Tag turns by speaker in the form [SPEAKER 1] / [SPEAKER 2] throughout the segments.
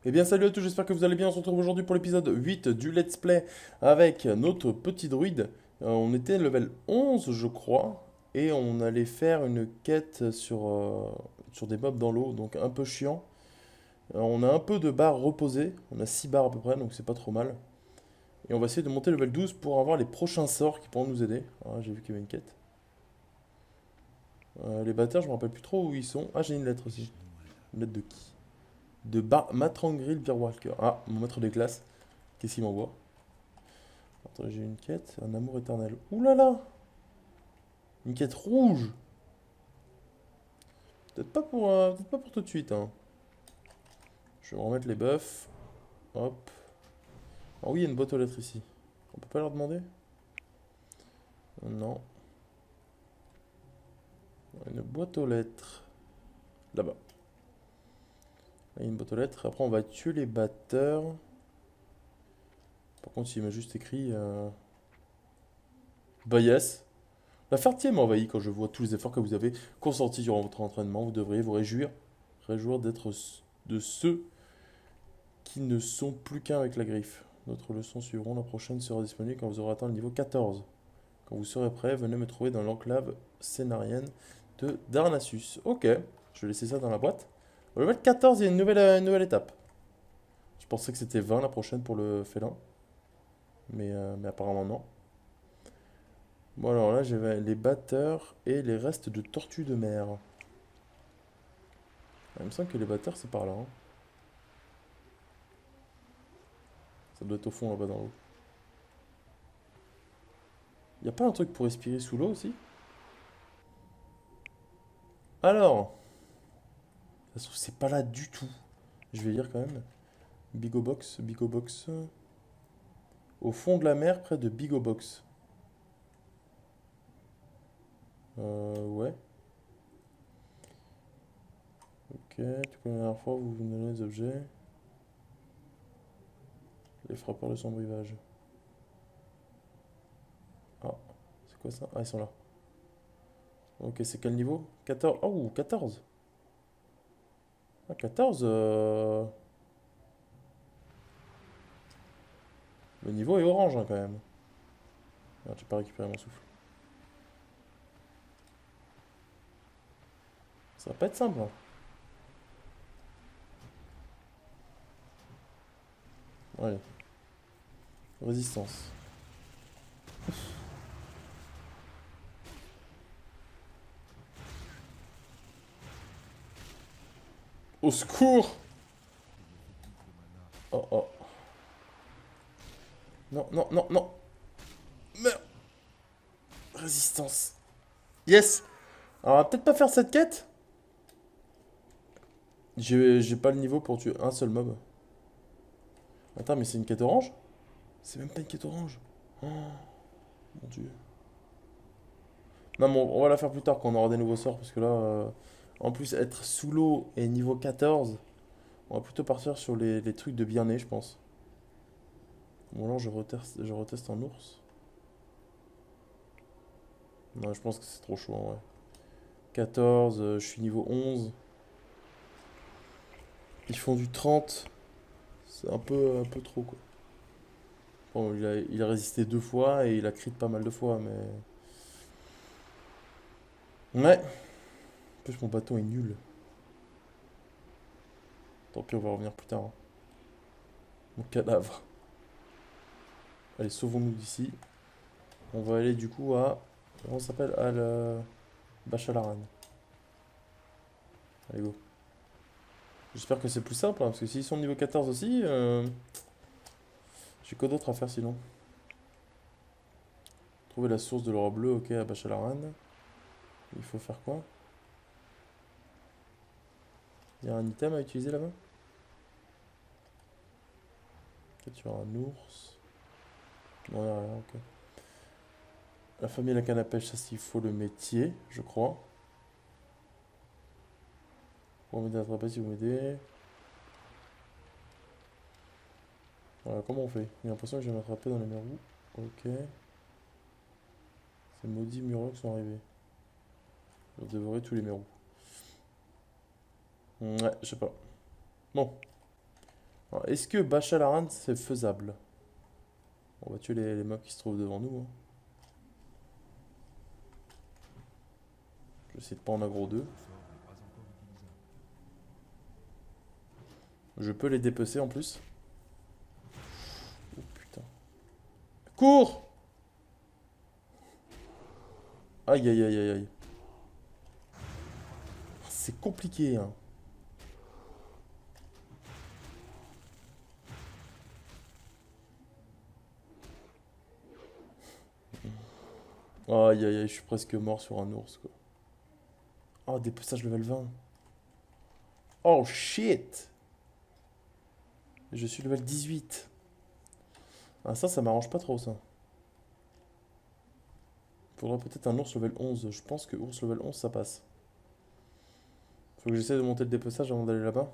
[SPEAKER 1] Eh bien salut à tous, j'espère que vous allez bien. On se retrouve aujourd'hui pour l'épisode 8 du Let's Play avec notre petit druide. On était level 11 je crois, et on allait faire une quête sur des mobs dans l'eau, donc un peu chiant. On a un peu de barres reposées, on a 6 barres à peu près, donc c'est pas trop mal. Et on va essayer de monter level 12 pour avoir les prochains sorts qui pourront nous aider. Ah, j'ai vu qu'il y avait une quête. Les bâtards, je me rappelle plus trop où ils sont. Ah, j'ai une lettre aussi. Une lettre de qui? De Matrangril Beerwalker. Ah, mon maître des classes. Qu'est-ce qu'il m'envoie? Attends, j'ai une quête, un amour éternel. Ouh là là! Une quête rouge! Peut-être pas pour tout de suite, hein. Je vais remettre les buffs. Hop. Ah oui, il y a une boîte aux lettres ici. On peut pas leur demander? Non. Une boîte aux lettres. Là-bas. Là, il y a une boîte aux lettres. Après, on va tuer les batteurs. Par contre, il m'a juste écrit... Bah yes. La fierté m'envahit quand je vois tous les efforts que vous avez consentis durant votre entraînement. Vous devriez vous réjouir d'être de ceux qui ne sont plus qu'un avec la griffe. D'autres leçons suivront, la prochaine sera disponible quand vous aurez atteint le niveau 14. Quand vous serez prêt, venez me trouver dans l'enclave scénarienne de Darnassus. Ok, je vais laisser ça dans la boîte. Au level 14, il y a une nouvelle étape. Je pensais que c'était 20 la prochaine pour le félin, mais apparemment non. Bon alors là, j'ai les batteurs et les restes de tortues de mer. Ah, il me semble que les batteurs, c'est par là, hein. Ça doit être au fond là-bas dans l'eau. Y a pas un truc pour respirer sous l'eau aussi? Alors, ça se trouve, c'est pas là du tout. Je vais lire quand même. Bigo Box, Bigo Box. Au fond de la mer, près de Bigo Box. Ouais. Ok, tu connais la dernière fois, vous vous donnez les objets. Les frappeurs de son rivage. Ah, c'est quoi ça? Ah, ils sont là. Ok, c'est quel niveau? 14. Oh, 14. Ah, 14. Le niveau est orange hein, quand même. Ah, j'ai pas récupéré mon souffle. Ça va pas être simple, hein. Allez, résistance. Au secours! Oh oh. Non, non, non, non. Merde. Résistance. Yes! Alors, on va peut-être pas faire cette quête. J'ai pas le niveau pour tuer un seul mob. Attends, mais c'est une quête orange? C'est même pas une quête orange. Oh, mon dieu. Non, mais on va la faire plus tard quand on aura des nouveaux sorts. Parce que là, en plus, être sous l'eau et niveau 14, on va plutôt partir sur les trucs de bien-né, je pense. Bon, là, je reteste en ours. Non, je pense que c'est trop chaud en vrai. 14, je suis niveau 11. Ils font du 30. C'est un peu trop, quoi. Bon, il a résisté 2 fois et il a crit pas mal de fois, mais. Ouais. En plus, mon bâton est nul. Tant pis, on va revenir plus tard, hein. Mon cadavre. Allez, sauvons-nous d'ici. On va aller du coup à. Comment ça s'appelle? À la. Bachalaran. Allez, go. J'espère que c'est plus simple, hein, parce que s'ils sont niveau 14 aussi, j'ai quoi d'autre à faire sinon? Trouver la source de l'or bleu, ok, à Bachalaran. Il faut faire quoi? Il y a un item à utiliser là-bas? Capturer un ours. Non, il n'y a rien, ok. La famille à la canne à pêche, ça s'il faut le métier, je crois. Pour m'aider à attraper si vous m'aidez. Voilà, comment on fait? J'ai l'impression que je vais m'attraper dans les murs. Ok. Ces maudits muraux qui sont arrivés. Je vais dévorer tous les muraux. Ouais, je sais pas. Bon, Alors, est-ce que Bachalaran c'est faisable? On va tuer les mobs qui se trouvent devant nous, hein. Je vais essayer de pas en aggro 2. Je peux les dépecer en plus. Oh putain. Cours! Aïe aïe aïe aïe aïe. C'est compliqué, hein. Aïe aïe aïe, je suis presque mort sur un ours, quoi. Oh, dépeçage level 20. Oh shit! Je suis level 18. Ah, ça m'arrange pas trop, ça. Faudrait peut-être un ours level 11. Je pense que ours level 11, ça passe. Faut que j'essaie de monter le dépeçage avant d'aller là-bas.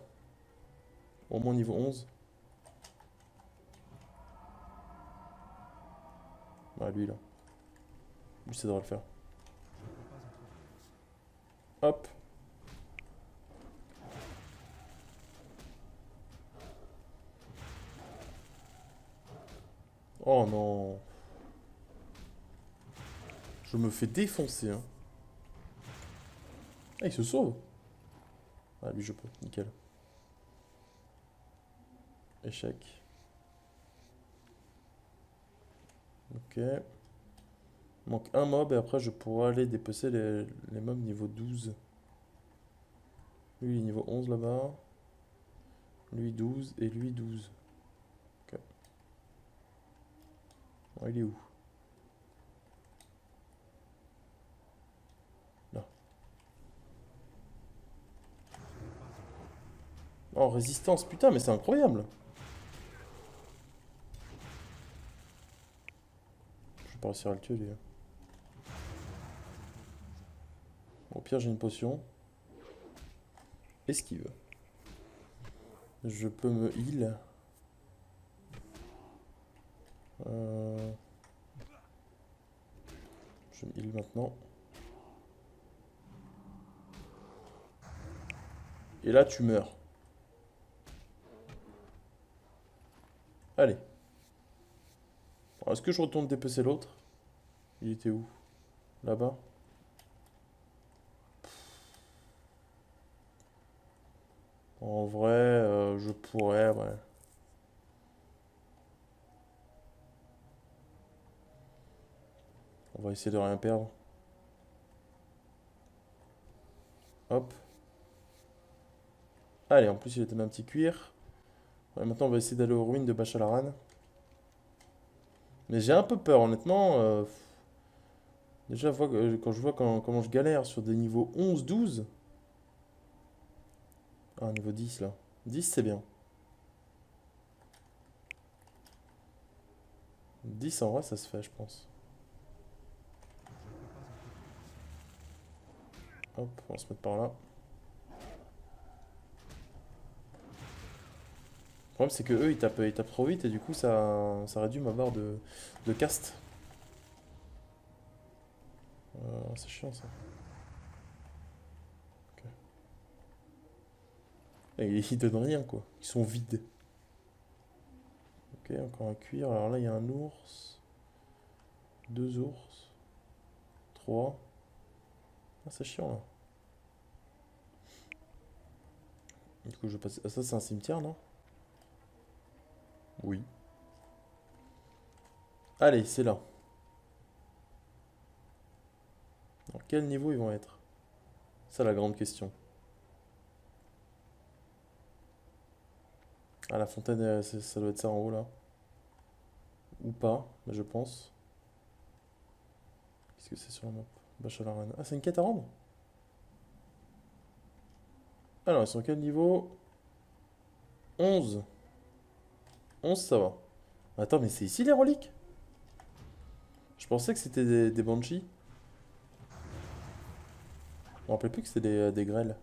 [SPEAKER 1] Au moins niveau 11. Ah, lui, là. Lui, ça devrait le faire. Hop. Oh non. Je me fais défoncer, hein. Ah, il se sauve. Ah, lui, je peux. Nickel. Échec. Ok. Il manque un mob et après, je pourrai aller dépecer les mobs niveau 12. Lui, il est niveau 11 là-bas. Lui, 12. Et lui, 12. Ok. Oh, il est où? Là. Oh, résistance. Putain, mais c'est incroyable. Je vais pas réussir à le tuer, lui. Au pire, j'ai une potion. Esquive. Je peux me heal. Euh, Je me heal maintenant. Et là, tu meurs. Allez. Alors, est-ce que je retourne dépecer l'autre? Il était où? Là-bas? En vrai, je pourrais, ouais. On va essayer de rien perdre. Hop. Allez, en plus, il a donné un petit cuir. Ouais, maintenant, on va essayer d'aller aux ruines de Bachalaran. Mais j'ai un peu peur, honnêtement. Déjà, quand je vois comment je galère sur des niveaux 11, 12. Ah, niveau 10 là. 10, c'est bien. 10, en vrai, ça se fait, je pense. Hop, on va se mettre par là. Le problème, c'est que eux, ils tapent trop vite et du coup, ça réduit ma barre de cast. C'est chiant ça. Ok. Et ils donnent rien quoi. Ils sont vides. Ok, encore un cuir. Alors là, il y a un ours. Deux ours. Trois. Ah, c'est chiant là. Du coup, je passe. Ah, ça, c'est un cimetière, non? Oui. Allez, c'est là. Dans quel niveau ils vont être? C'est la grande question. Ah, la fontaine, ça doit être ça en haut là. Ou pas, mais je pense. Qu'est-ce que c'est sur la map? Bachalaran. Ah, c'est une quête à rendre? Alors, ils sont à quel niveau? 11. 11, ça va. Attends, mais c'est ici les reliques? Je pensais que c'était des banshees. Je me rappelais plus que c'était des grêles.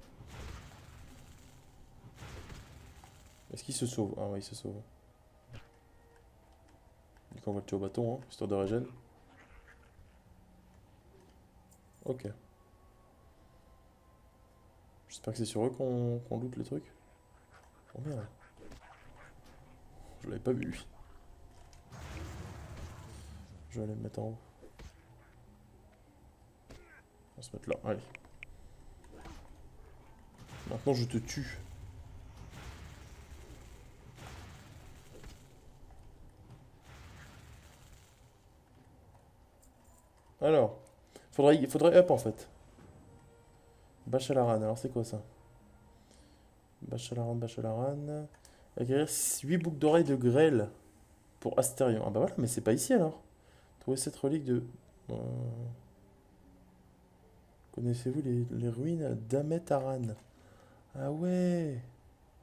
[SPEAKER 1] Est-ce qu'il se sauve? Ah ouais, il se sauve. Du coup, on va le tuer au bâton, hein, histoire de régène. Ok. J'espère que c'est sur eux qu'on loot les trucs. Oh merde. Je l'avais pas vu lui. Je vais aller me mettre en haut. On va se mettre là, allez. Maintenant je te tue. Alors, il faudrait up en fait. Bachalaran, alors c'est quoi ça? Bachalaran. Acquérir 8 boucles d'oreilles de grêle pour Astérion. Ah bah voilà, mais c'est pas ici alors. Trouver cette relique de... Euh, connaissez-vous les ruines d'Ametaran? Ah ouais.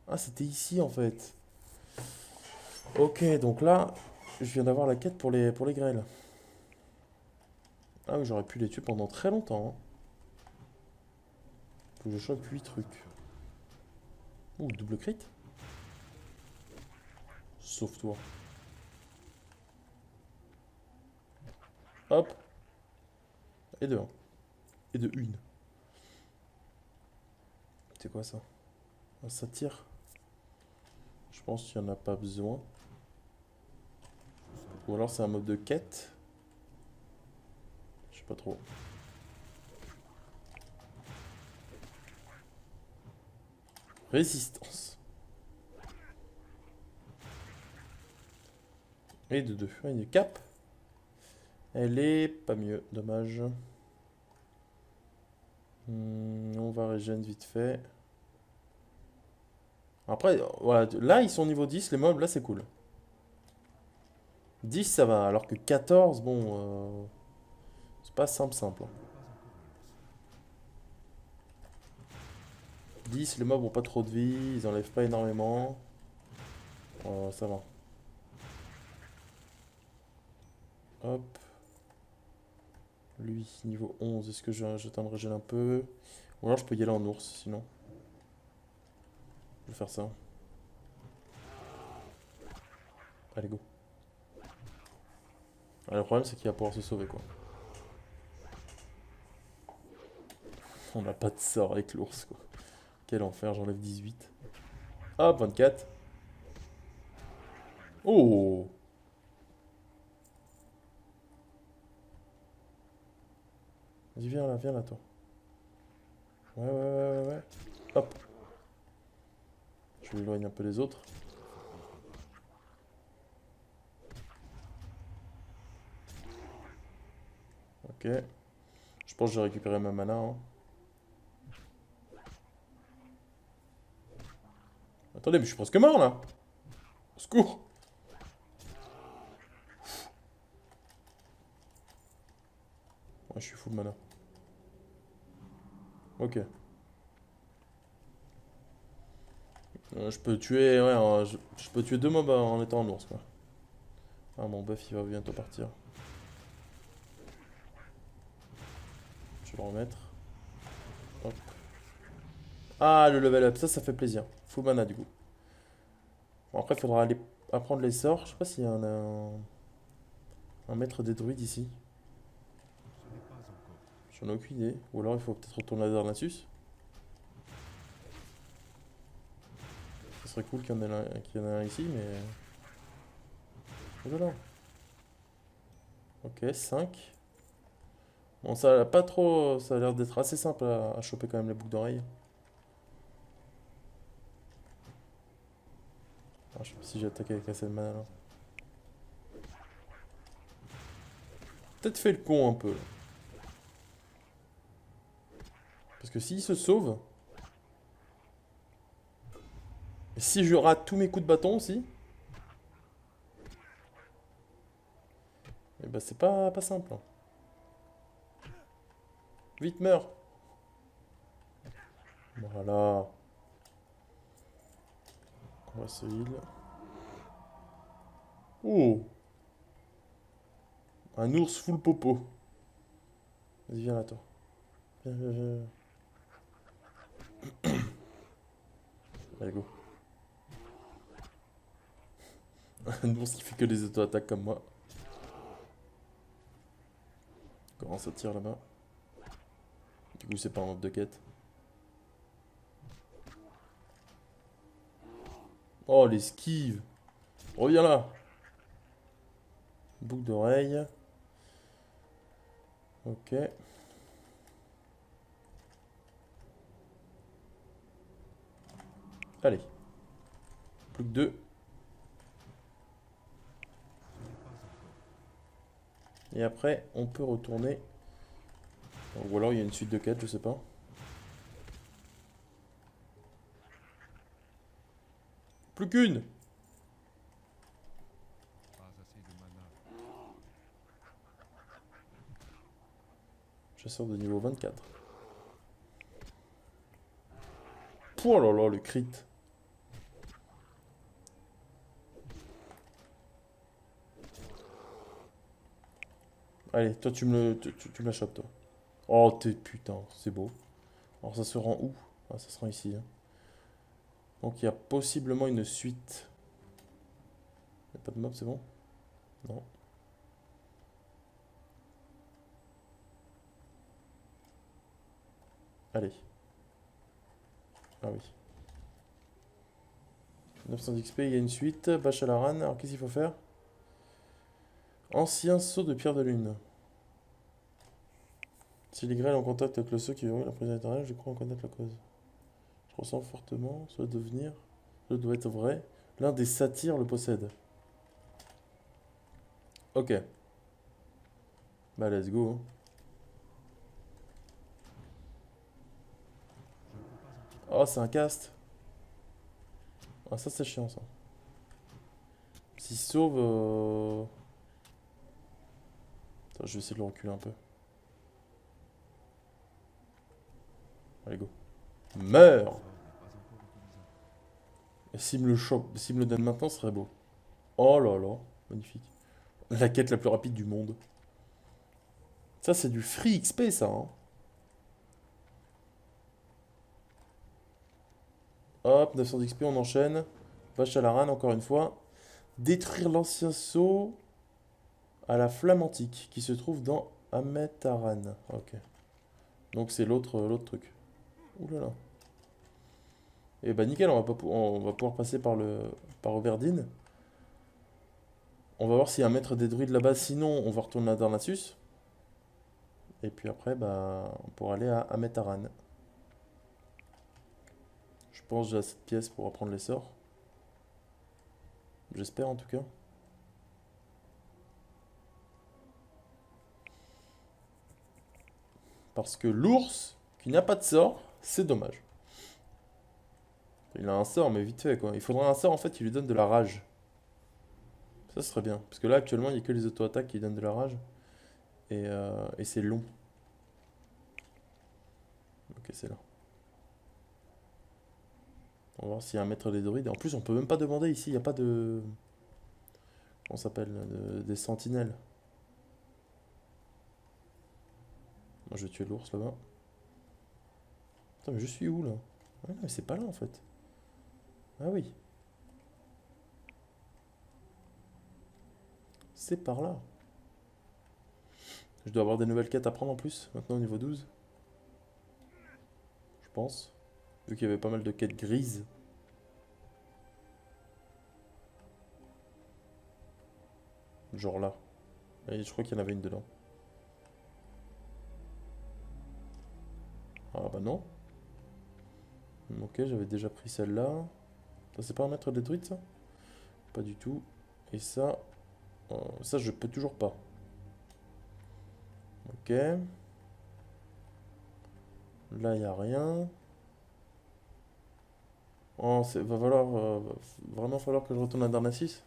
[SPEAKER 1] Ah, c'était ici en fait. Ok, donc là, je viens d'avoir la quête pour les grêles. Ah oui, j'aurais pu les tuer pendant très longtemps, hein. Faut que je chope 8 trucs. Ouh, double crit. Sauf toi. Hop. Et de 1. Et de 1. C'est quoi ça? Un satyre. Je pense qu'il n'y en a pas besoin. Ou alors c'est un mode de quête. Je sais pas trop. Résistance. Et de 2. Une cape. Elle est pas mieux, dommage. On va régénérer vite fait. Après, voilà, là ils sont niveau 10, les mobs, là c'est cool. 10 ça va, alors que 14, bon, c'est pas simple. 10, les mobs ont pas trop de vie, ils enlèvent pas énormément. Ça va. Hop. Lui, niveau 11, est-ce que j'attends de régénérer un peu? Ou alors je peux y aller en ours, sinon. Je vais faire ça. Allez, go. Ah, le problème, c'est qu'il va pouvoir se sauver, quoi. On n'a pas de sort avec l'ours, quoi. Quel enfer, j'enlève 18. Hop, 24. Oh! Vas-y, viens là, toi. Ouais. Hop. Je m'éloigne un peu des autres. Ok. Je pense que j'ai récupéré ma mana, hein. Attendez, mais je suis presque mort, là. Au secours! Ouais, je suis full mana. Ok. Je peux tuer, ouais, je peux tuer 2 mobs en étant en ours, quoi. Ah, mon buff, il va bientôt partir. Je vais le remettre. Hop. Ah, le level up, ça fait plaisir. Full mana, du coup. Bon, après, il faudra aller apprendre les sorts. Je sais pas s'il y a un maître des druides ici. J'en ai aucune idée. Ou alors, il faut peut-être retourner à Darnassus. Ce serait cool qu'il y en ait un ici, mais... Oh là là. Ok, 5. Bon, ça a pas trop... Ça a l'air d'être assez simple à choper quand même les boucles d'oreilles. Ah, je sais pas si j'ai attaqué avec assez de mana là. Peut-être fait le con un peu. Parce que s'il se sauve... Et si je rate tous mes coups de bâton aussi... Et bah c'est pas simple, hein. Vite, meurs. Voilà. On va se heal. Oh! Un ours full popo. Vas-y, viens là, toi. Viens. Allez, go. Un ours qui fait que des auto-attaques comme moi. Comment ça tire là-bas? Du coup, c'est pas un mode de quête. Oh, l'esquive! Reviens là. Boucle d'oreille. Ok. Allez. Plus que deux. Et après, on peut retourner. Ou alors il y a une suite de quêtes, je sais pas. Plus qu'une. Chasseur de niveau 24. Oh là là, le crit. Allez, toi tu me la chopes, toi. Oh t'es putain, c'est beau. Alors ça se rend où? Ah, ça sera ici, hein. Donc il y a possiblement une suite. Il n'y a pas de mob, c'est bon? Non. Allez. Ah oui. 900 d'XP, il y a une suite. Bâche à la rane. Alors qu'est-ce qu'il faut faire? Ancien sceau de pierre de lune. Si les grêles en contact avec le sceau qui verrouille la prise éternelle, je crois en connaître la cause. Je ressens fortement, cela doit être vrai. L'un des satyres le possède. Ok. Bah let's go, hein. Oh, c'est un cast. Ah, ça c'est chiant ça. S'il sauve. Attends, je vais essayer de le reculer un peu. Allez, go. Meurs! Et s'il me le chope, s'il me le donne maintenant, ce serait beau. Oh là là, magnifique. La quête la plus rapide du monde. Ça, c'est du free XP, ça, hein. Hop, 900 XP, on enchaîne. Vache à la rane, encore une fois. Détruire l'ancien sceau à la flamme antique qui se trouve dans Ametaran. Ok. Donc c'est l'autre truc. Ouh là là. Et bah nickel, on va pouvoir passer par Overdine. On va voir s'il y a un maître des druides là-bas. Sinon, on va retourner à Darnassus. Et puis après, bah, on pourra aller à Ametaran. Je pense que j'ai cette pièce pour apprendre les sorts. J'espère en tout cas. Parce que l'ours, qui n'a pas de sort, c'est dommage. Il a un sort, mais vite fait quoi. Il faudrait un sort en fait qui lui donne de la rage. Ça serait bien. Parce que là actuellement, il n'y a que les auto-attaques qui donnent de la rage. Et c'est long. Ok, c'est là. On va voir s'il y a un maître des druides. Et en plus, on peut même pas demander ici. Il n'y a pas de. Comment ça s'appelle des sentinelles. Moi, je vais tuer l'ours là-bas. Attends, mais je suis où là? Ah non, mais c'est pas là en fait. Ah oui. C'est par là. Je dois avoir des nouvelles quêtes à prendre en plus. Maintenant au niveau 12. Je pense. Vu qu'il y avait pas mal de quêtes grises. Genre là. Et je crois qu'il y en avait une dedans. Ah bah non. Ok, j'avais déjà pris celle-là. Ça, c'est pas un maître détruite, ça? Pas du tout. Et ça, je peux toujours pas. Ok. Là, il n'y a rien. Oh, vraiment falloir que je retourne à Darnassus.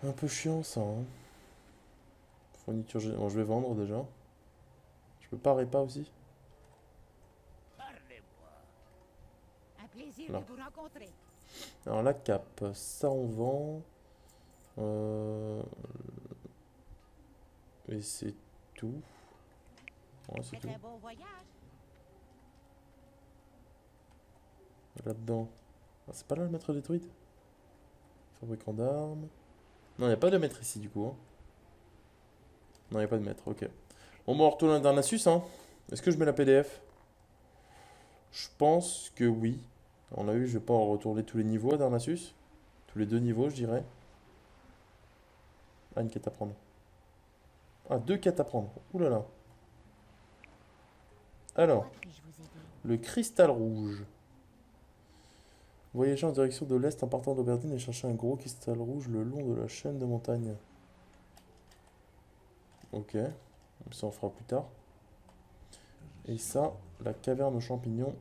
[SPEAKER 1] Un peu chiant, ça, hein. Bon, je vais vendre déjà. Je peux pas répa aussi?
[SPEAKER 2] Un plaisir de
[SPEAKER 1] Là.
[SPEAKER 2] vous rencontrer.
[SPEAKER 1] Alors, la cape, ça on vend. Euh, Et c'est tout. Ouais, c'est
[SPEAKER 2] Faites
[SPEAKER 1] tout.
[SPEAKER 2] un bon voyage.
[SPEAKER 1] Là-dedans. Ah, c'est pas là le maître détruite? Fabricant d'armes. Non, il n'y a pas de maître ici du coup, hein. Non, il n'y a pas de maître, ok. Bon, bon, on retourne à Darnassus, hein. Est-ce que je mets la PDF? Je pense que oui. On a vu, je vais pas en retourner tous les niveaux à Darnassus. Tous les 2 niveaux, je dirais. Ah, une quête à prendre. Ah, 2 quêtes à prendre. Ouh là là. Alors,
[SPEAKER 2] Comment puis-je vous aider?
[SPEAKER 1] le cristal rouge. Voyager en direction de l'est en partant d'Aubertine et chercher un gros cristal rouge le long de la chaîne de montagne. Ok, ça on fera plus tard. Et ça, la caverne aux champignons.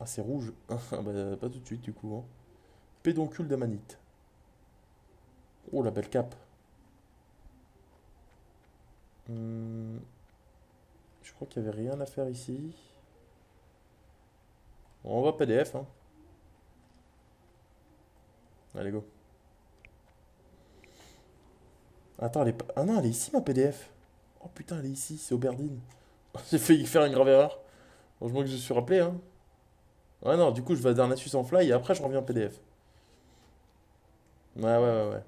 [SPEAKER 1] Ah, c'est rouge. Ah bah, pas tout de suite du coup, hein. Pédoncule d'amanite. Oh, la belle cape. Hmm, je crois qu'il n'y avait rien à faire ici. Bon, on va PDF, hein. Allez, go. Attends, elle est pas... Ah non, elle est ici ma PDF. Oh putain, elle est ici, c'est Auberdine. J'ai failli faire une grave erreur. Heureusement que je me suis rappelé, hein. Ouais, non, du coup, je vais à Darnassus en fly et après, je reviens en PDF. Ouais, ouais, ouais, ouais.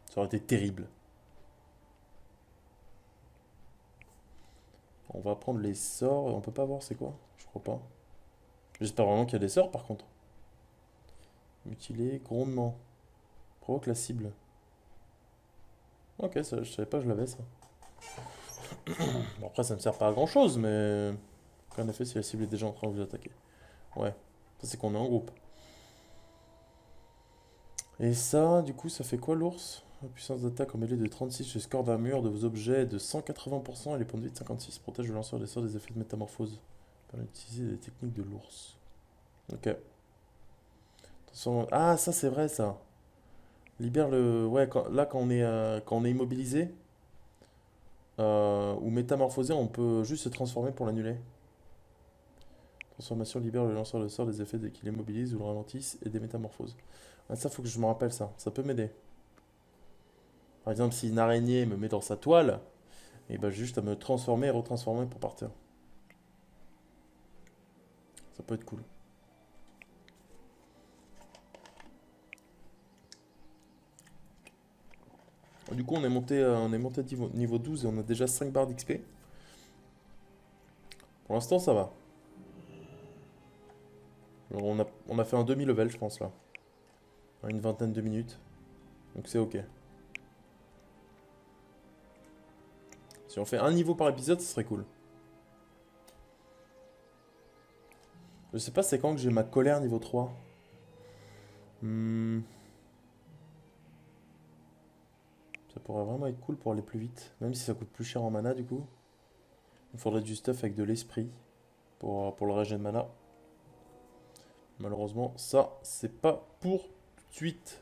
[SPEAKER 1] Ça aurait été terrible. On va prendre les sorts. On peut pas voir c'est quoi? Je crois pas. J'espère vraiment qu'il y a des sorts par contre. Mutiler, grondement. Provoque la cible. Ok, ça, je savais pas que je l'avais ça. Bon, après, ça me sert pas à grand chose, mais. En effet, si la cible est déjà en train de vous attaquer. Ouais, ça c'est qu'on est en groupe. Et ça, du coup, ça fait quoi l'ours? La puissance d'attaque en mêlée de 36, le score d'armure de vos objets est de 180% et les points de vie de 56. Protège le lanceur des sorts des effets de métamorphose. Permet d'utiliser des techniques de l'ours. Ok. Attention. Ah, ça c'est vrai ça. Libère le. Ouais, là quand on est immobilisé ou métamorphosé, on peut juste se transformer pour l'annuler. Transformation libère le lanceur de sort des effets dès qu'il immobilise ou le ralentisse et des métamorphoses. Ah, ça faut que je me rappelle ça. Ça peut m'aider. Par exemple, si une araignée me met dans sa toile, et ben juste à me transformer et retransformer pour partir. Ça peut être cool. Du coup, on est monté à niveau 12 et on a déjà 5 barres d'XP. Pour l'instant, ça va. On a fait un demi-level, je pense, là. En une vingtaine de minutes. Donc c'est ok. Si on fait un niveau par épisode, ce serait cool. Je sais pas c'est quand que j'ai ma colère niveau 3. Hmm, ça pourrait vraiment être cool pour aller plus vite. Même si ça coûte plus cher en mana, du coup. Il faudrait du stuff avec de l'esprit pour le régène de mana. Malheureusement, ça, c'est pas pour tout de suite.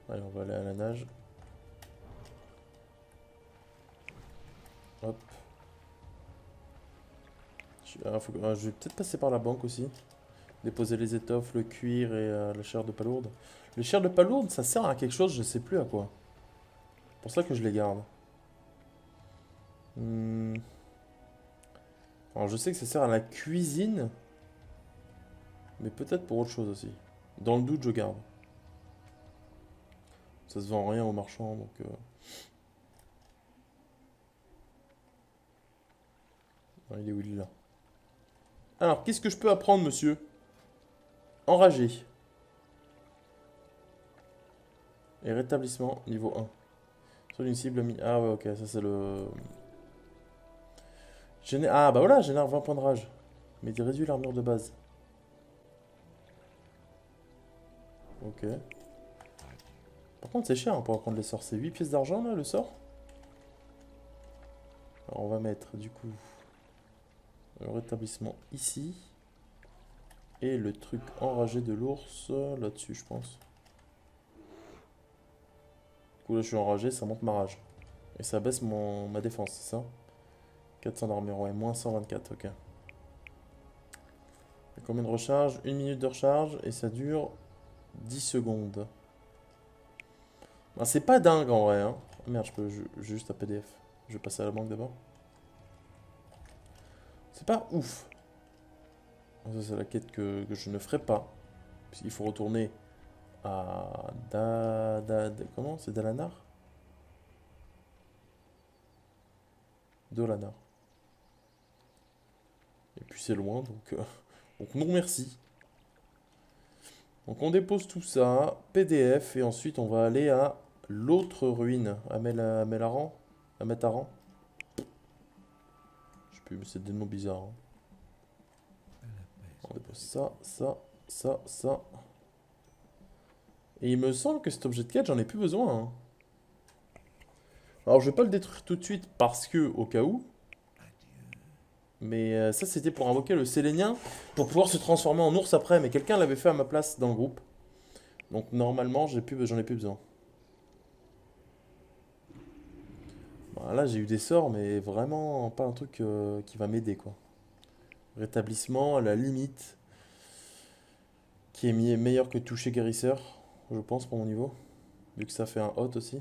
[SPEAKER 1] Allez, on va aller à la nage. Hop. Je vais peut-être passer par la banque aussi. Déposer les étoffes, le cuir et la chair de palourde. Les chairs de palourde, ça sert à quelque chose, je sais plus à quoi. C'est pour ça que je les garde. Hmm. Alors je sais que ça sert à la cuisine, mais peut-être pour autre chose aussi. Dans le doute, je garde. Ça se vend rien aux marchands, donc... ah, il est où il est là. Alors, qu'est-ce que je peux apprendre, monsieur? Enragé. Et rétablissement, niveau 1. Sur une cible... Ah ouais, ok, ça c'est le... Ah bah voilà, génère 20 points de rage. Mais il réduit l'armure de base. Ok. Par contre, c'est cher hein, pour apprendre les sorts. C'est 8 pièces d'argent là, le sort? Alors, on va mettre du coup le rétablissement ici. Et le truc enragé de l'ours là-dessus, je pense. Du coup, là, je suis enragé, ça monte ma rage. Et ça baisse ma défense, c'est ça? 400 d'armure, ouais, moins 124, ok. Et combien de recharge? 1 minute de recharge et ça dure 10 secondes. Bah, c'est pas dingue en vrai, hein. Ah, merde, juste un PDF. Je vais passer à la banque d'abord. C'est pas ouf. Ça, c'est la quête que je ne ferai pas. Puisqu'il faut retourner à comment? C'est Dalanar? Dolanar. Et puis c'est loin, donc non merci. Donc on dépose tout ça, PDF, et ensuite on va aller à l'autre ruine, à Melaran, à Metaran. Je sais plus, mais c'est des noms bizarres, hein. On dépose ça, ça, ça, ça. Et il me semble que cet objet de quête, j'en ai plus besoin, hein. Alors je vais pas le détruire tout de suite parce que, au cas où. Mais ça c'était pour invoquer le Sélénien, pour pouvoir se transformer en ours après. Mais quelqu'un l'avait fait à ma place dans le groupe. Donc normalement j'en ai plus besoin. Bon, là j'ai eu des sorts, mais vraiment pas un truc qui va m'aider quoi. Rétablissement à la limite, qui est meilleur que toucher guérisseur, je pense pour mon niveau. Vu que ça fait un hot aussi.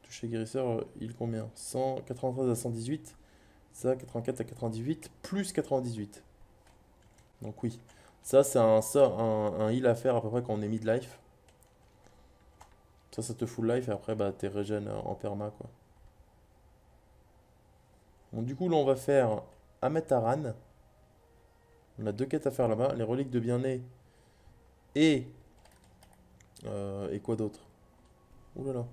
[SPEAKER 1] Toucher guérisseur, il combien? 193 à 118. Ça, 84 à 98, plus 98. Donc oui. Ça, c'est un heal à faire à peu près quand on est mid-life. Ça te full life et après, bah, t'es régène en perma, quoi. Bon, du coup, là, on va faire Ametaran. On a deux quêtes à faire là-bas. Les reliques de bien-né et... et quoi d'autre? Ouh là là.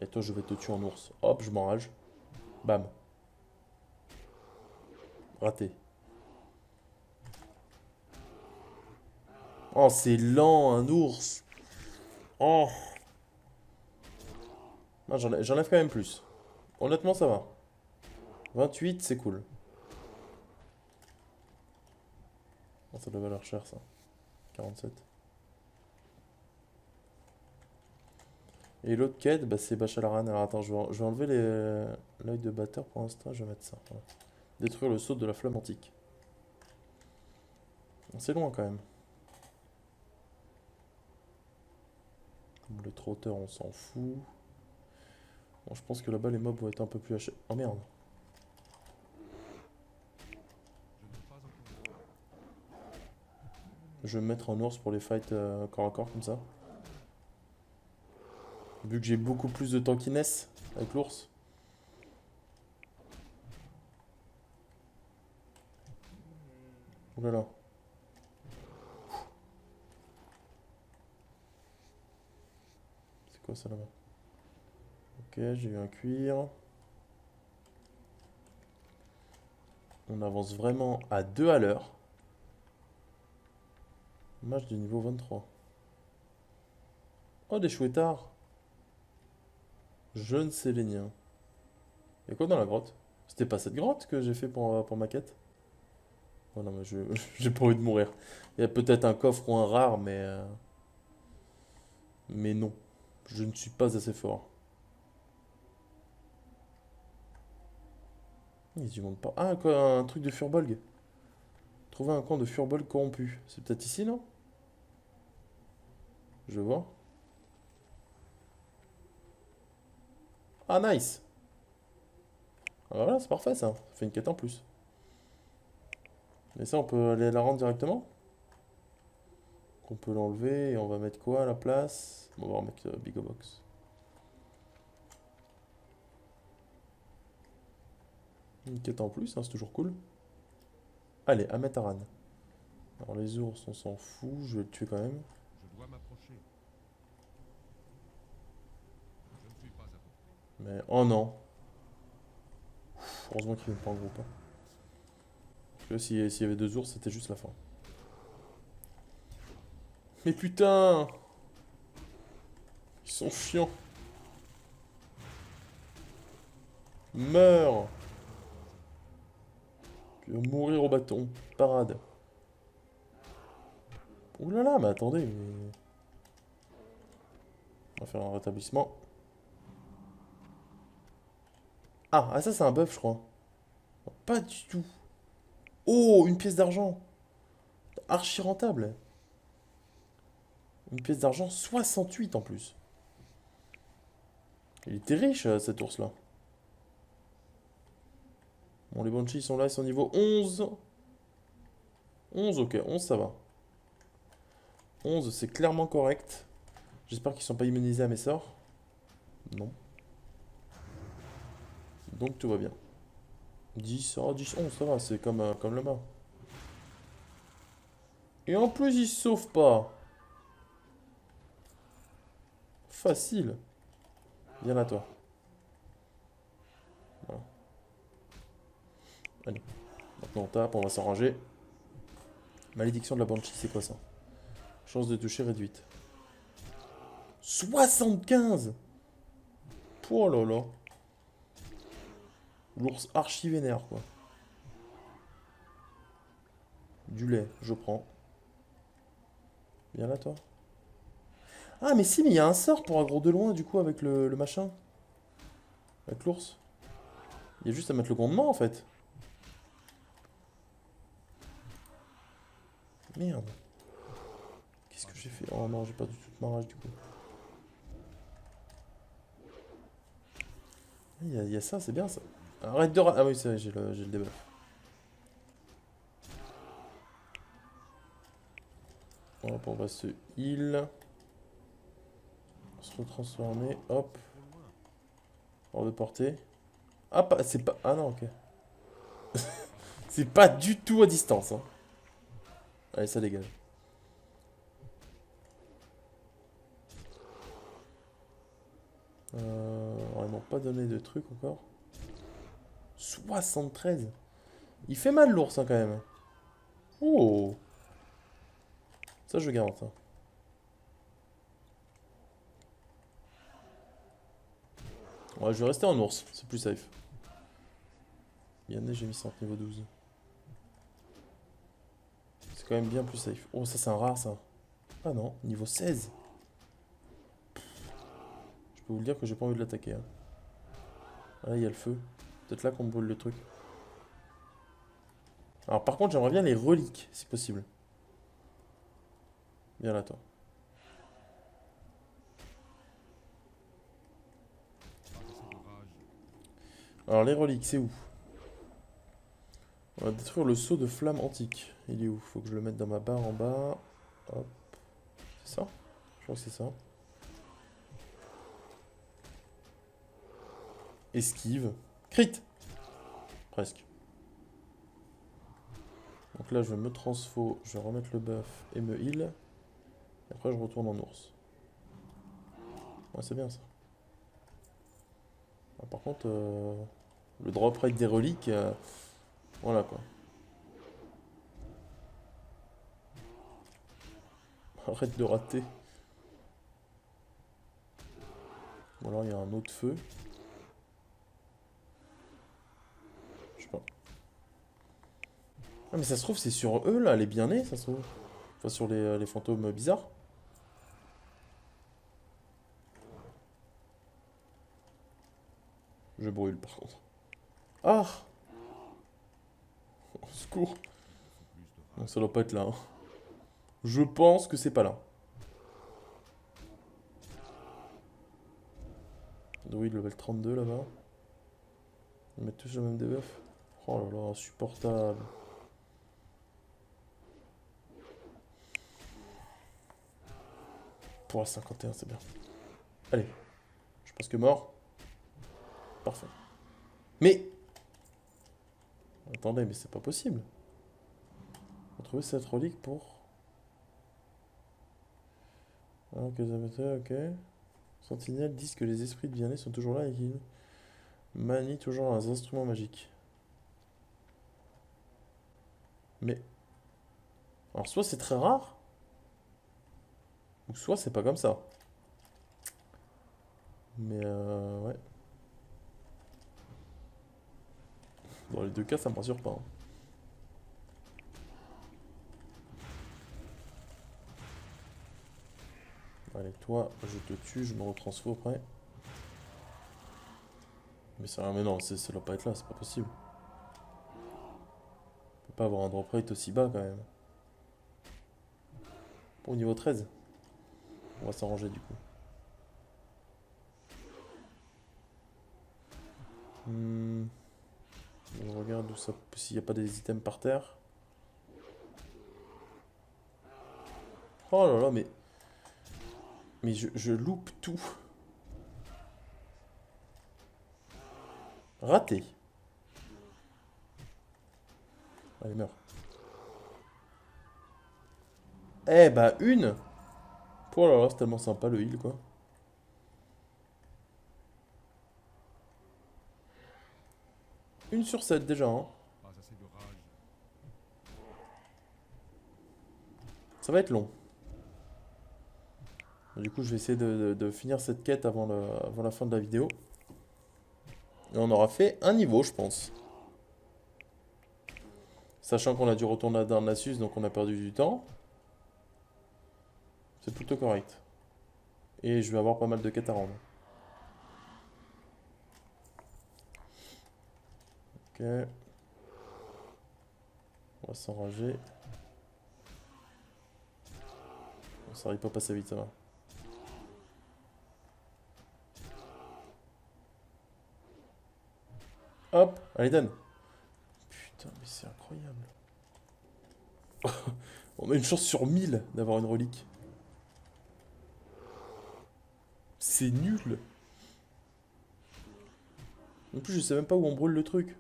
[SPEAKER 1] Et toi, je vais te tuer en ours. Hop, je m'enrage. Bam. Raté. Oh, c'est lent, un ours. Oh. Non, j'enlève quand même plus. Honnêtement, ça va. 28, c'est cool. Oh, ça doit valoir cher, ça. 47. Et l'autre quête, bah, c'est Bachalaran. Alors attends, je vais enlever l'œil de batteur pour l'instant. Je vais mettre ça. Voilà. Détruire le sceau de la flamme antique. C'est loin quand même. Le trotteur, on s'en fout. Bon, je pense que là-bas, les mobs vont être un peu plus hachés. Oh merde. Je vais me mettre en ours pour les fights corps à corps comme ça. Vu que j'ai beaucoup plus de tankiness avec l'ours. Oh là là. C'est quoi ça là-bas? Ok, j'ai eu un cuir. On avance vraiment à 2 à l'heure. Match de niveau 23. Oh, des chouettards. Jeune sélénien. Y'a quoi dans la grotte? C'était pas cette grotte que j'ai fait pour ma quête? Oh non, mais j'ai pas envie de mourir. Il y a peut-être un coffre ou un rare, mais non. Je ne suis pas assez fort. Ils y vont pas. Ah, quoi, un truc de Furbolg. Trouver un camp de Furbolg corrompu. C'est peut-être ici, non? Je vois. Ah, nice. Ah, voilà, c'est parfait ça. Ça fait une quête en plus. Mais ça, on peut aller la rendre directement? On peut l'enlever et on va mettre quoi à la place? On va remettre Big Box. Une quête en plus, hein, c'est toujours cool. Allez, Ametaran. Alors les ours, on s'en fout, je vais le tuer quand même. Mais oh non. Heureusement qu'il ne pas en groupe, hein. Parce que s'il y avait deux ours, c'était juste la fin. Mais putain! Ils sont chiants. Meurs! Tu vas mourir au bâton. Parade. Ouh là là, mais attendez. On va faire un rétablissement. Ah, ça c'est un buff, je crois. Pas du tout. Oh, une pièce d'argent. Archi rentable. Une pièce d'argent, 68 en plus. Il était riche, cet ours-là. Bon, les Banshees sont là, ils sont niveau 11. 11, ok, 11 ça va. 11, c'est clairement correct. J'espère qu'ils sont pas immunisés à mes sorts. Non. Donc tout va bien. 10, oh 10, 11, ça va, c'est comme là-bas. Et en plus, il se sauve pas. Facile. Viens là, toi. Voilà. Allez. Maintenant, on tape, on va s'arranger. Malédiction de la Banshee, c'est quoi ça? Chance de toucher réduite. 75! Oh là là. L'ours archi vénère, quoi. Du lait, je prends. Viens là, toi. Ah, mais si, mais il y a un sort pour aggro de loin, du coup, avec le machin. Avec l'ours. Il y a juste à mettre le grondement, en fait. Merde. Qu'est-ce que j'ai fait? Oh non, j'ai perdu toute ma rage, du coup. Il y a ça, c'est bien, ça. Arrête de... Ah oui, c'est vrai, j'ai le debuff. Hop, on va se heal. Se retransformer, hop. Hors de portée. Ah, c'est pas... Ah non, ok. C'est pas du tout à distance, hein. Allez, ça dégage. On m'a pas donné de trucs encore. 73. Il fait mal l'ours, hein, quand même. Oh. Ça, je garde, ça. Ouais, je vais rester en ours, c'est plus safe. Bien né, j'ai mis ça en niveau 12. C'est quand même bien plus safe. Oh, ça, c'est un rare, ça. Ah non, niveau 16. Je peux vous le dire que j'ai pas envie de l'attaquer, hein. Ah, il y a le feu. Peut-être là qu'on brûle le truc. Alors, par contre, j'aimerais bien les reliques, si possible. Viens là, toi. Alors, les reliques, c'est où? On va détruire le sceau de flamme antique. Il est où? Faut que je le mette dans ma barre en bas. Hop. C'est ça? Je crois que c'est ça. Esquive. Crit! Presque. Donc là, je vais me transfo, je vais remettre le buff et me heal. Et après, je retourne en ours. Ouais, c'est bien ça. Ah, par contre, le drop rate des reliques, voilà quoi. Arrête de rater. Ou alors, il y a un autre feu. Je sais pas. Ah, mais ça se trouve, c'est sur eux là, les bien-nés, ça se trouve. Enfin, sur les fantômes bizarres. Je brûle par contre. Ah! Au secours. Donc ça doit pas être là, hein. Je pense que c'est pas là. Druide level 32 là-bas. Ils mettent tous le même debuff. Oh là là, insupportable. Pour la 51, c'est bien. Allez. Je suis presque mort. Parfait. Mais... Attendez, mais c'est pas possible. Retrouver cette relique pour... Ah, ok, ok. Sentinelles disent que les esprits de bien-être sont toujours là et qu'ils manient toujours leurs instruments magiques. Mais... Alors soit c'est très rare, ou soit c'est pas comme ça. Mais ouais. Dans les deux cas, ça me rassure pas, hein. Allez, toi, je te tue, je me retransfo après. Mais ça, mais non, ça doit pas être là, c'est pas possible. On peut pas avoir un drop rate aussi bas quand même. Au niveau 13. On va s'arranger du coup. Je regarde où ça, s'il n'y a pas des items par terre. Oh là là, mais je loupe tout. Raté. Allez, meurs. Eh bah une. Oh là là, c'est tellement sympa le heal quoi. Une sur 7 déjà, hein.
[SPEAKER 3] Pas assez de rage.
[SPEAKER 1] Ça va être long. Du coup, je vais essayer de finir cette quête avant la fin de la vidéo. Et on aura fait un niveau, je pense. Sachant qu'on a dû retourner à Darnassus, donc on a perdu du temps. C'est plutôt correct. Et je vais avoir pas mal de quêtes à rendre. Ok. On va s'enrager. Bon, ça arrive pas à passer vite, ça va. Hop, allez, donne. Putain, mais c'est incroyable. On a une chance sur 1000 d'avoir une relique. C'est nul. En plus, je sais même pas où on brûle le truc.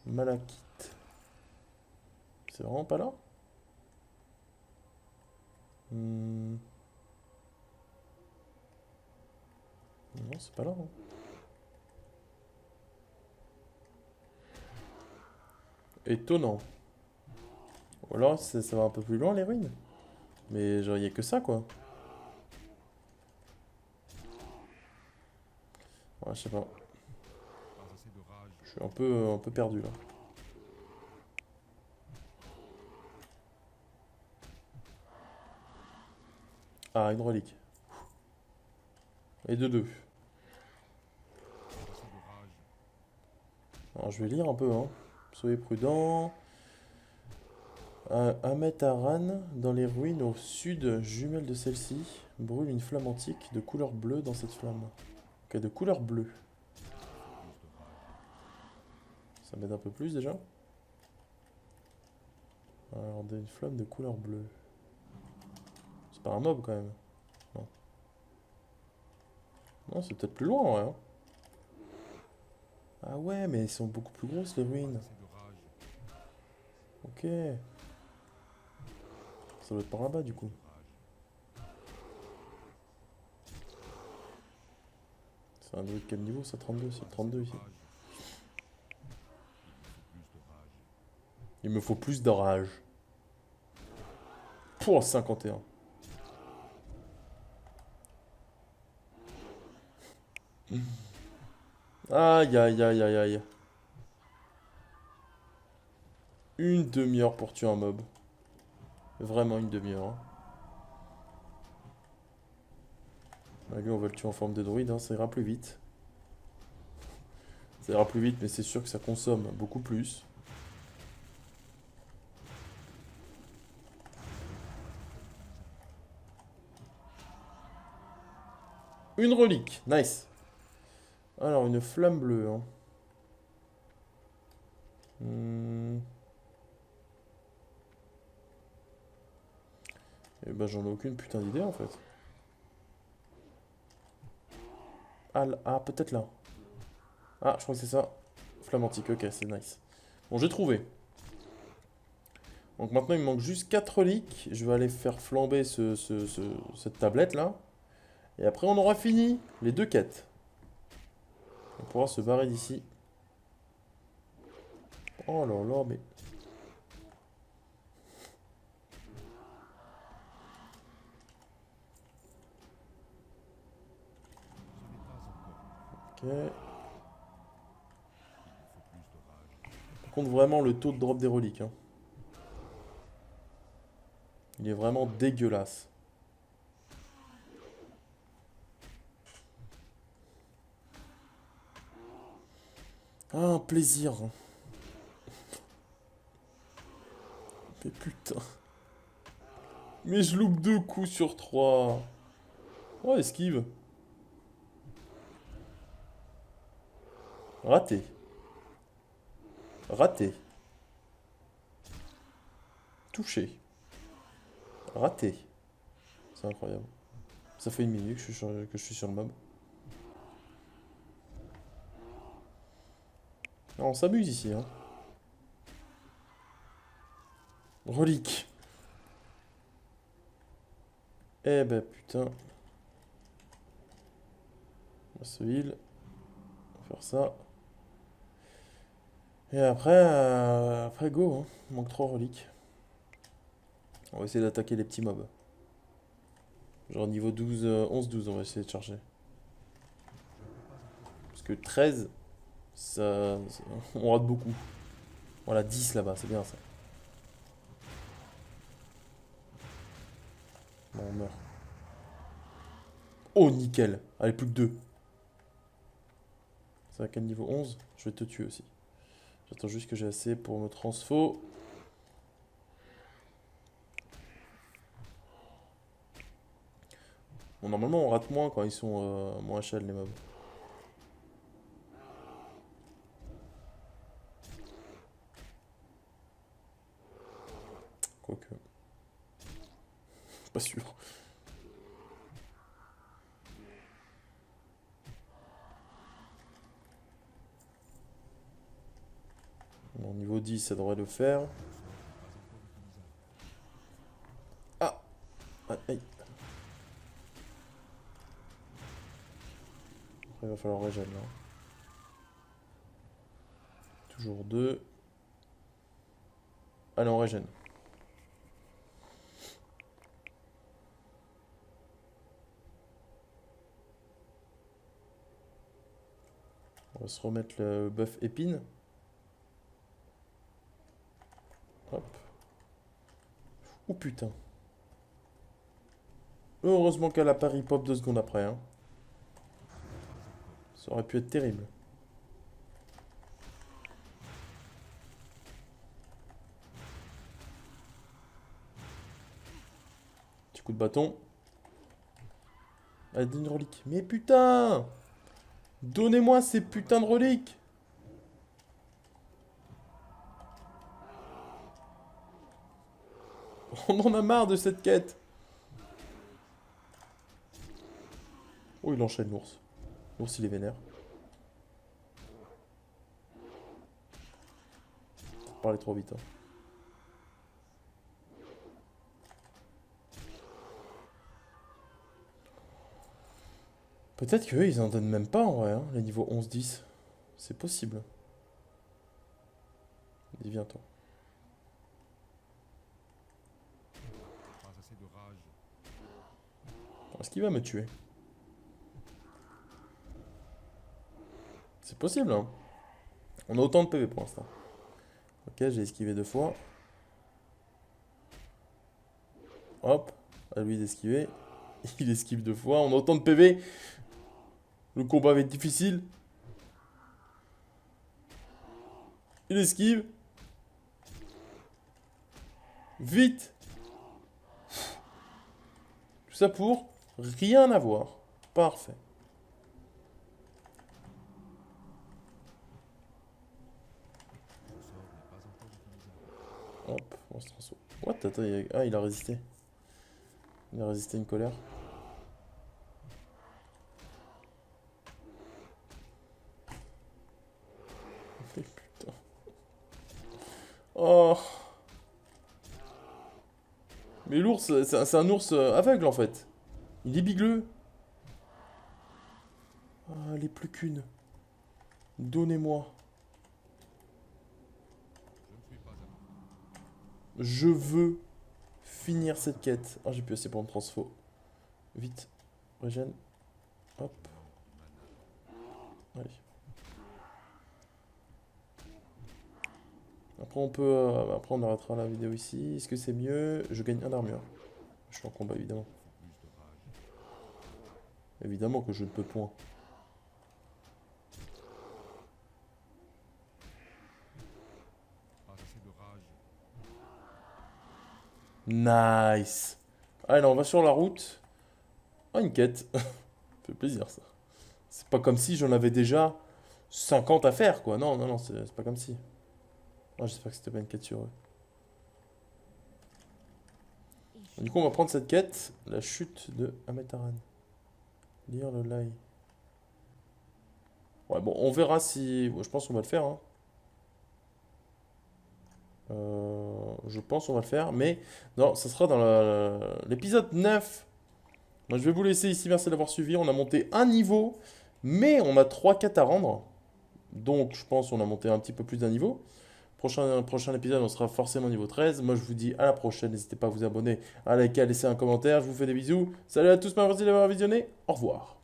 [SPEAKER 1] Malachite. C'est vraiment pas là? Hmm. Non, c'est pas là, hein. Étonnant. Ou alors, ça va un peu plus loin, les ruines. Mais genre, y a que ça, quoi. Ouais, je sais pas.
[SPEAKER 3] Pas assez de rage.
[SPEAKER 1] Je suis un peu perdu, là. Ah, une relique. Et de deux.
[SPEAKER 3] Pas assez de rage.
[SPEAKER 1] Alors, je vais lire un peu, hein. Soyez prudents. Ametaran, dans les ruines au sud, jumelle de celle-ci, brûle une flamme antique de couleur bleue dans cette flamme. Ok, de couleur bleue. Ça m'aide un peu plus déjà. Alors, une flamme de couleur bleue. C'est pas un mob quand même. Non, non c'est peut-être plus loin, ouais, hein. Ah ouais, mais elles sont beaucoup plus grosses les
[SPEAKER 3] Pas
[SPEAKER 1] ruines.
[SPEAKER 3] assez de rage.
[SPEAKER 1] Ok. Ça doit être par là-bas du coup. C'est un druide quel niveau ça? 32, c'est 32 ici.
[SPEAKER 3] Rage. Plus de rage.
[SPEAKER 1] Il me faut plus de rage. Pour 51. Aïe aïe aïe aïe aïe. Une demi-heure pour tuer un mob. Vraiment une demi-heure, hein. Ah, lui on va le tuer en forme de druide, hein, ça ira plus vite. Ça ira plus vite mais c'est sûr que ça consomme beaucoup plus. Une relique, nice. Alors une flamme bleue, hein. Et ben j'en ai aucune putain d'idée en fait. Ah, ah, peut-être là. Ah, je crois que c'est ça. Flamme antique, ok, c'est nice. Bon, j'ai trouvé. Donc maintenant il me manque juste 4 reliques. Je vais aller faire flamber cette tablette là. Et après on aura fini les deux quêtes. On pourra se barrer d'ici. Oh là là, mais...
[SPEAKER 3] Ce n'est pas encore.
[SPEAKER 1] Ok.
[SPEAKER 3] Il me faut plus de rage.
[SPEAKER 1] Par contre vraiment le taux de drop des reliques, hein. Il est vraiment dégueulasse. Ah, un plaisir. Mais putain. Mais je loupe 2 coups sur 3. Oh, esquive. Raté. Raté. Touché. Raté. C'est incroyable. Ça fait une minute que je suis sur le mob. Ah, on s'amuse ici, hein. Relique. Eh ben putain. Masseville. On va faire ça. Et après go, hein. Il manque 3 reliques. On va essayer d'attaquer les petits mobs. Genre niveau 12, 11-12, on va essayer de charger. Parce que 13, on rate beaucoup. Voilà, 10 là-bas, c'est bien ça. Bon, on meurt. Oh, nickel. Allez, plus que 2. C'est à quel niveau? 11? Je vais te tuer aussi. J'attends juste que j'ai assez pour me transfo. Bon, normalement, on rate moins quand ils sont moins HL, les mobs. Quoique. Pas sûr. Bon, niveau 10, ça devrait le faire. Ah! Aïe, aïe. Après, il va falloir régène là. Toujours 2. Allez, on régène. On va se remettre le buff épine. Hop. Oh putain. Heureusement qu'elle a pari pop 2 secondes après. Hein. Ça aurait pu être terrible. Petit coup de bâton. Allez, une relique. Mais putain! Donnez-moi ces putains de reliques! On en a marre de cette quête! Oh, il enchaîne l'ours. L'ours, il est vénère. Faut parler trop vite. Hein. Peut-être qu'eux, ils en donnent même pas en vrai, hein, les niveaux 11-10. C'est possible. Dis, viens toi.
[SPEAKER 3] Pas assez de rage.
[SPEAKER 1] Est-ce qu'il va me tuer? C'est possible, hein. On a autant de PV pour l'instant. Ok, j'ai esquivé 2 fois. Hop, à lui d'esquiver. Il esquive 2 fois. On a autant de PV. Le combat va être difficile. Il esquive. Vite. Tout ça pour rien avoir. Parfait.
[SPEAKER 3] Le sort n'est pas encore utilisable.
[SPEAKER 1] Hop, on se transforme. What? Attends, ah, il a résisté. Il a résisté à une colère. Mais putain. Oh. Mais l'ours, c'est un ours aveugle en fait. Il est bigleux. Ah, les plus qu'une. Donnez-moi.
[SPEAKER 3] Je ne suis pas à
[SPEAKER 1] Je veux finir cette quête. Ah, j'ai plus assez pour me transfo. Vite. Régène. Hop. Allez. Après, après, on arrêtera la vidéo ici. Est-ce que c'est mieux? Je gagne 1 d'armure. Je suis en combat, évidemment.
[SPEAKER 3] plus de rage.
[SPEAKER 1] Évidemment que je ne peux point.
[SPEAKER 3] Pas assez de rage.
[SPEAKER 1] Nice. Allez, on va sur la route. Ah, une quête. Ça fait plaisir, ça. C'est pas comme si j'en avais déjà 50 à faire, quoi. Non, non, non, c'est pas comme si. Ah, j'espère que c'était pas une quête sur eux. Du coup, on va prendre cette quête. La chute de Ametaran. Lire le lie. Ouais, bon, on verra si... bon, je pense qu'on va le faire, hein. Je pense qu'on va le faire. Mais non, ça sera dans l'épisode 9. Moi, je vais vous laisser ici. Merci d'avoir suivi. On a monté un niveau. Mais on a 3 quêtes à rendre. Donc, je pense qu'on a monté un petit peu plus d'un niveau. Prochain épisode, on sera forcément niveau 13. Moi, je vous dis à la prochaine. N'hésitez pas à vous abonner, à liker, à laisser un commentaire. Je vous fais des bisous. Salut à tous, merci d'avoir visionné. Au revoir.